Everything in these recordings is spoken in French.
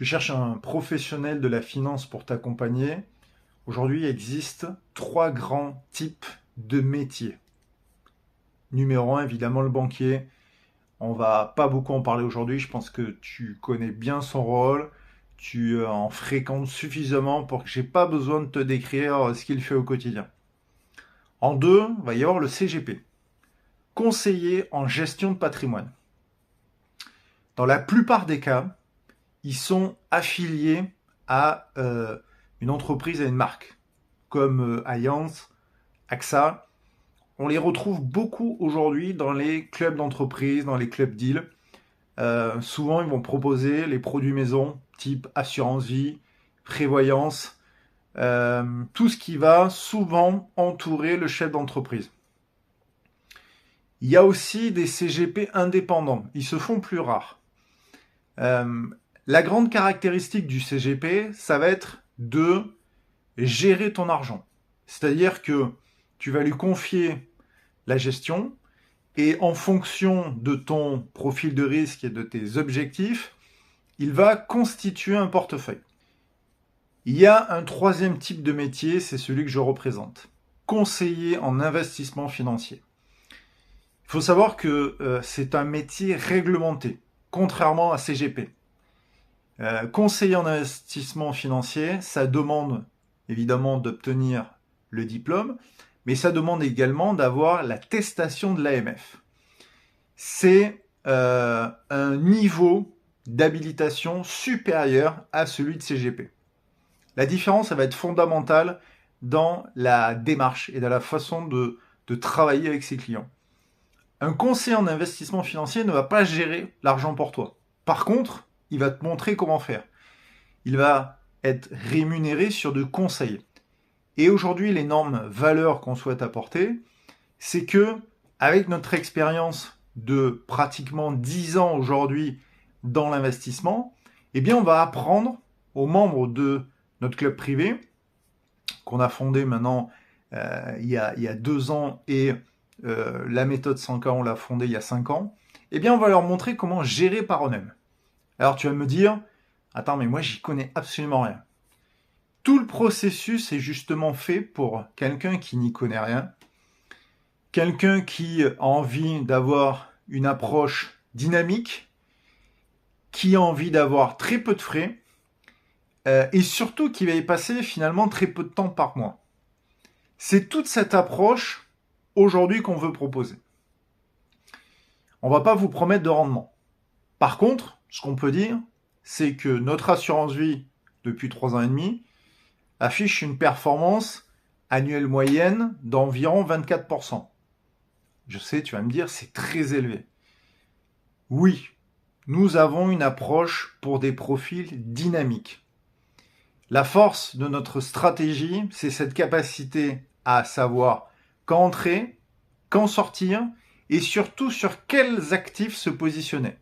Tu cherches un professionnel de la finance pour t'accompagner. Aujourd'hui, il existe trois grands types de métiers. Numéro un, évidemment, le banquier. On va pas beaucoup en parler aujourd'hui. Je pense que tu connais bien son rôle. Tu en fréquentes suffisamment pour que j'ai pas besoin de te décrire ce qu'il fait au quotidien. En deux, il va y avoir le CGP, conseiller en gestion de patrimoine. Dans la plupart des cas, ils sont affiliés à une entreprise, à une marque, comme Allianz, AXA. On les retrouve beaucoup aujourd'hui dans les clubs d'entreprise, dans les clubs deals. Souvent, ils vont proposer les produits maison, type assurance vie, prévoyance, tout ce qui va souvent entourer le chef d'entreprise. Il y a aussi des CGP indépendants. Ils se font plus rares. La grande caractéristique du CGP, ça va être de gérer ton argent. C'est-à-dire que tu vas lui confier la gestion et en fonction de ton profil de risque et de tes objectifs, il va constituer un portefeuille. Il y a un troisième type de métier, c'est celui que je représente. Conseiller en investissement financier. Il faut savoir que c'est un métier réglementé, contrairement à CGP. Conseiller en investissement financier, ça demande évidemment d'obtenir le diplôme, mais ça demande également d'avoir l'attestation de l'AMF. C'est un niveau d'habilitation supérieur à celui de CGP. La différence, ça va être fondamentale dans la démarche et dans la façon de travailler avec ses clients. Un conseiller en investissement financier ne va pas gérer l'argent pour toi. Par contre, il va te montrer comment faire. Il va être rémunéré sur de conseils. Et aujourd'hui, l'énorme valeur qu'on souhaite apporter, c'est que, avec notre expérience de pratiquement 10 ans aujourd'hui dans l'investissement, eh bien, on va apprendre aux membres de notre club privé, qu'on a fondé maintenant il y a 2 ans, et la méthode 100K, on l'a fondée il y a 5 ans, eh bien, on va leur montrer comment gérer par eux-mêmes. Alors, tu vas me dire, attends, mais moi, j'y connais absolument rien. Tout le processus est justement fait pour quelqu'un qui n'y connaît rien, quelqu'un qui a envie d'avoir une approche dynamique, qui a envie d'avoir très peu de frais, et surtout qui va y passer finalement très peu de temps par mois. C'est toute cette approche aujourd'hui qu'on veut proposer. On ne va pas vous promettre de rendement. Par contre, ce qu'on peut dire, c'est que notre assurance vie, depuis 3 ans et demi, affiche une performance annuelle moyenne d'environ 24%. Je sais, tu vas me dire, c'est très élevé. Oui, nous avons une approche pour des profils dynamiques. La force de notre stratégie, c'est cette capacité à savoir quand entrer, quand sortir, et surtout sur quels actifs se positionner.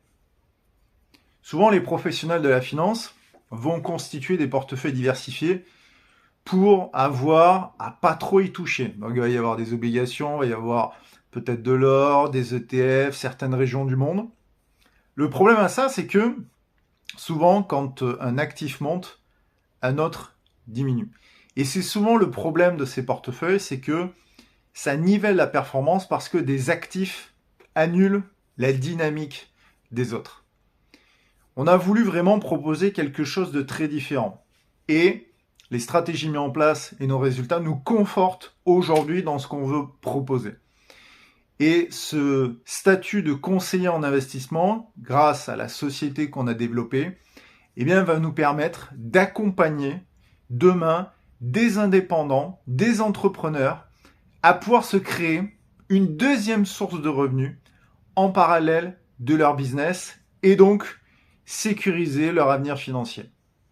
Souvent, les professionnels de la finance vont constituer des portefeuilles diversifiés pour avoir à pas trop y toucher. Donc, il va y avoir des obligations, il va y avoir peut-être de l'or, des ETF, certaines régions du monde. Le problème à ça, c'est que souvent, quand un actif monte, un autre diminue. Et c'est souvent le problème de ces portefeuilles, c'est que ça nivelle la performance parce que des actifs annulent la dynamique des autres. On a voulu vraiment proposer quelque chose de très différent. Et les stratégies mises en place et nos résultats nous confortent aujourd'hui dans ce qu'on veut proposer. Et ce statut de conseiller en investissement, grâce à la société qu'on a développée, eh bien, va nous permettre d'accompagner demain des indépendants, des entrepreneurs, à pouvoir se créer une deuxième source de revenus en parallèle de leur business et donc sécuriser leur avenir financier.